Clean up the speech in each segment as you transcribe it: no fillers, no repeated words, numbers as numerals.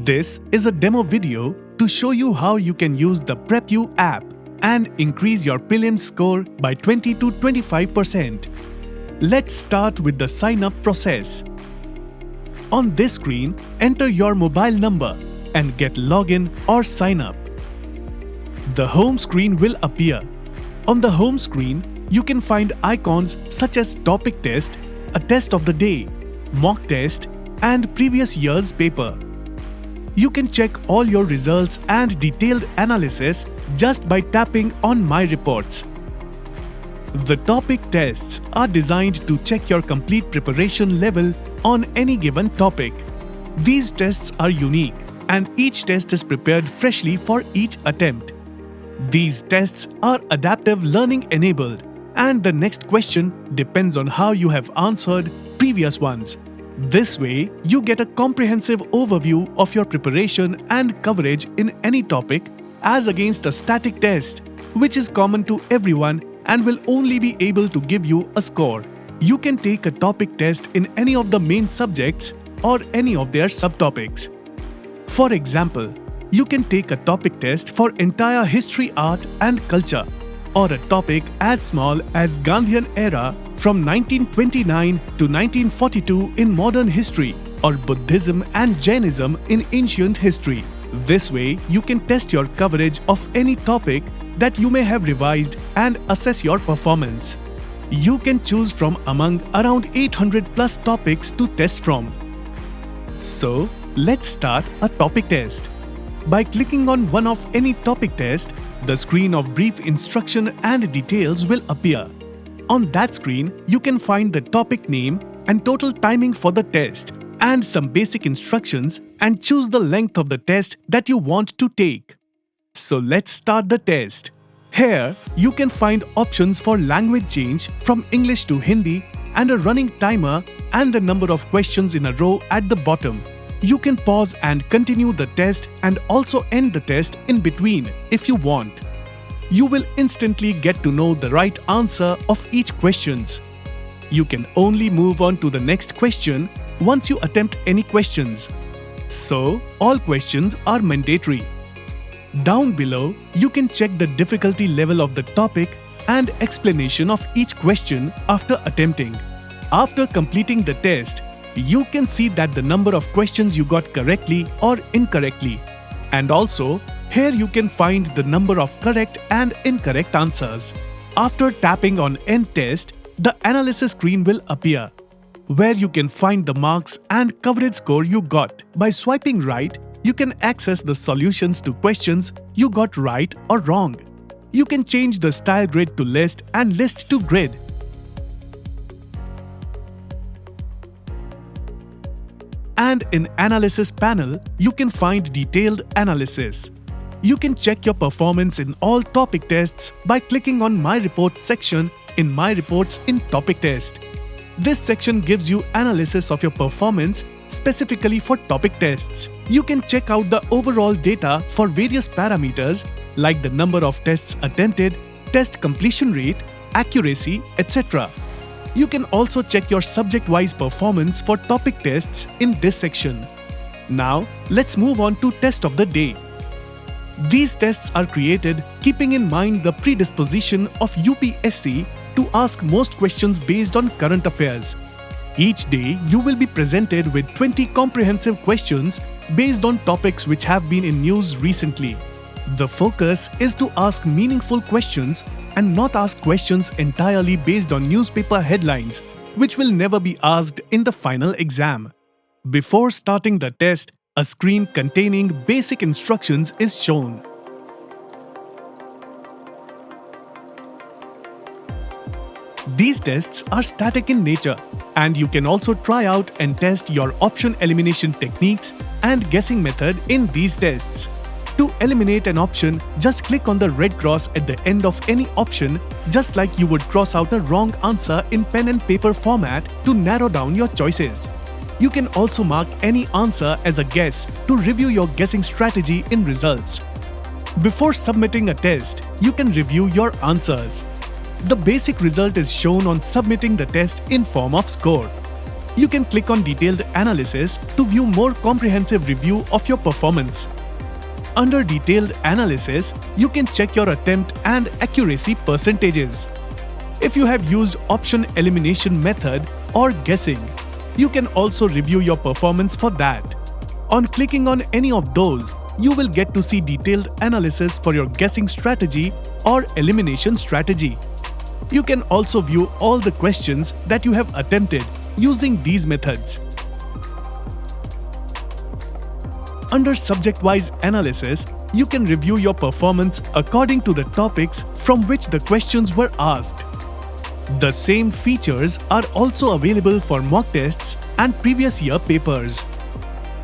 This is a demo video to show you how you can use the PrepU app and increase your prelims score by 20 to 25%. Let's start with the sign-up process. On this screen, enter your mobile number and get login or sign up. The home screen will appear. On the home screen, you can find icons such as topic test, a test of the day, mock test, and previous year's paper. You can check all your results and detailed analysis just by tapping on My Reports. The topic tests are designed to check your complete preparation level on any given topic. These tests are unique, and each test is prepared freshly for each attempt. These tests are adaptive learning enabled, and the next question depends on how you have answered previous ones. This way, you get a comprehensive overview of your preparation and coverage in any topic as against a static test, which is common to everyone and will only be able to give you a score. You can take a topic test in any of the main subjects or any of their subtopics. For example, you can take a topic test for entire history, art and culture, or a topic as small as Gandhian era from 1929 to 1942 in modern history, or Buddhism and Jainism in ancient history. This way, you can test your coverage of any topic that you may have revised and assess your performance. You can choose from among around 800 plus topics to test from. So, let's start a topic test. By clicking on one of any topic test, the screen of brief instruction and details will appear. On that screen, you can find the topic name and total timing for the test, and some basic instructions, and choose the length of the test that you want to take. So let's start the test. Here, you can find options for language change from English to Hindi and a running timer and the number of questions in a row at the bottom. You can pause and continue the test and also end the test in between if you want. You will instantly get to know the right answer of each questions. You can only move on to the next question once you attempt any questions. So, all questions are mandatory. Down below, you can check the difficulty level of the topic and explanation of each question after attempting. After completing the test, you can see that the number of questions you got correctly or incorrectly. And also, here you can find the number of correct and incorrect answers. After tapping on End Test, the analysis screen will appear, where you can find the marks and coverage score you got. By swiping right, you can access the solutions to questions you got right or wrong. You can change the style grid to list and list to grid. And in Analysis panel, you can find detailed analysis. You can check your performance in all topic tests by clicking on My Reports section in My Reports in Topic Test. This section gives you analysis of your performance specifically for topic tests. You can check out the overall data for various parameters like the number of tests attempted, test completion rate, accuracy, etc. You can also check your subject-wise performance for topic tests in this section. Now, let's move on to Test of the Day. These tests are created keeping in mind the predisposition of UPSC to ask most questions based on current affairs. Each day, you will be presented with 20 comprehensive questions based on topics which have been in news recently. The focus is to ask meaningful questions and not ask questions entirely based on newspaper headlines, which will never be asked in the final exam. Before starting the test, a screen containing basic instructions is shown. These tests are static in nature, and you can also try out and test your option elimination techniques and guessing method in these tests. To eliminate an option, just click on the red cross at the end of any option, just like you would cross out a wrong answer in pen and paper format to narrow down your choices. You can also mark any answer as a guess to review your guessing strategy in results. Before submitting a test, you can review your answers. The basic result is shown on submitting the test in form of score. you can click on Detailed Analysis to view more comprehensive review of your performance. Under Detailed Analysis, you can check your attempt and accuracy percentages. If you have used option elimination method or guessing, you can also review your performance for that. On clicking on any of those, you will get to see detailed analysis for your guessing strategy or elimination strategy. You can also view all the questions that you have attempted using these methods. Under subject-wise analysis, you can review your performance according to the topics from which the questions were asked. The same features are also available for mock tests and previous year papers.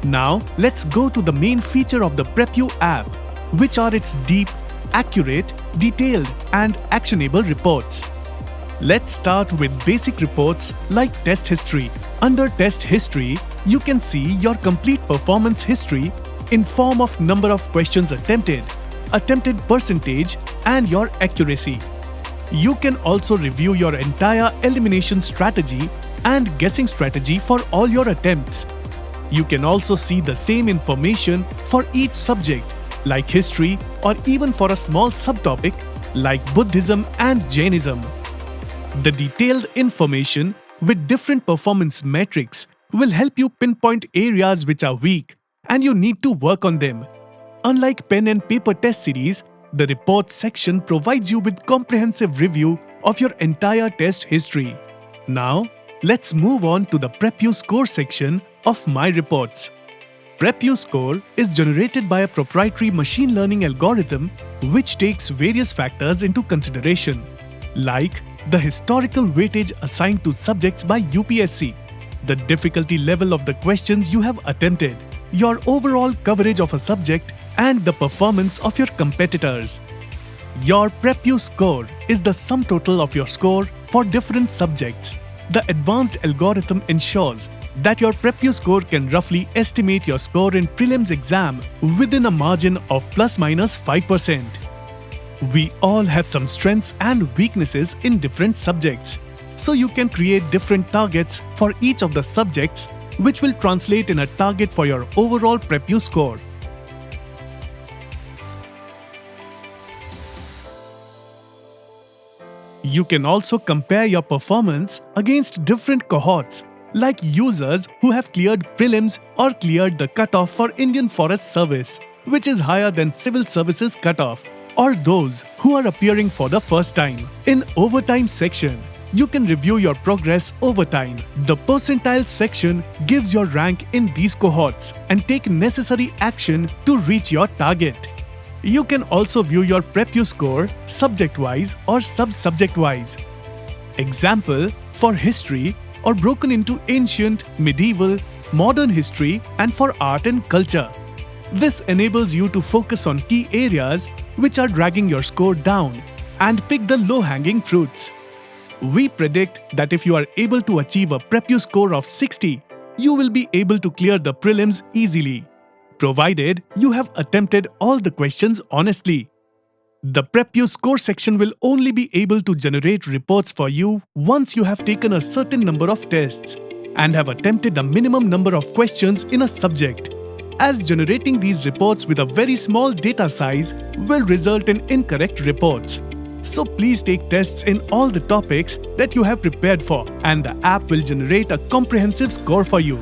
Now, let's go to the main feature of the PrepU app, which are its deep, accurate, detailed, and actionable reports. Let's start with basic reports like test history. Under test history, you can see your complete performance history in form of number of questions attempted, attempted percentage, and your accuracy. You can also review your entire elimination strategy and guessing strategy for all your attempts. You can also see the same information for each subject, like history, or even for a small subtopic like Buddhism and Jainism. The detailed information with different performance metrics will help you pinpoint areas which are weak and you need to work on them. Unlike pen and paper test series, the report section provides you with comprehensive review of your entire test history. Now, let's move on to the PrepU score section of My Reports. PrepU score is generated by a proprietary machine learning algorithm which takes various factors into consideration, like the historical weightage assigned to subjects by UPSC, the difficulty level of the questions you have attempted, your overall coverage of a subject, and the performance of your competitors. Your PrepU score is the sum total of your score for different subjects. The advanced algorithm ensures that your PrepU score can roughly estimate your score in prelims exam within a margin of ±5%. We all have some strengths and weaknesses in different subjects, so you can create different targets for each of the subjects, which will translate in a target for your overall PrepU score. You can also compare your performance against different cohorts, like users who have cleared prelims or cleared the cutoff for Indian Forest Service, which is higher than Civil Services cutoff, or those who are appearing for the first time. In Overtime section, you can review your progress over time. The percentile section gives your rank in these cohorts and take necessary action to reach your target. You can also view your PrepU score subject-wise or sub-subject-wise. Example, for history, or broken into ancient, medieval, modern history, and for art and culture. This enables you to focus on key areas which are dragging your score down and pick the low-hanging fruits. We predict that if you are able to achieve a PrepU score of 60, you will be able to clear the prelims easily, provided you have attempted all the questions honestly. The PrepU score section will only be able to generate reports for you once you have taken a certain number of tests and have attempted a minimum number of questions in a subject, as generating these reports with a very small data size will result in incorrect reports. So please take tests in all the topics that you have prepared for, and the app will generate a comprehensive score for you.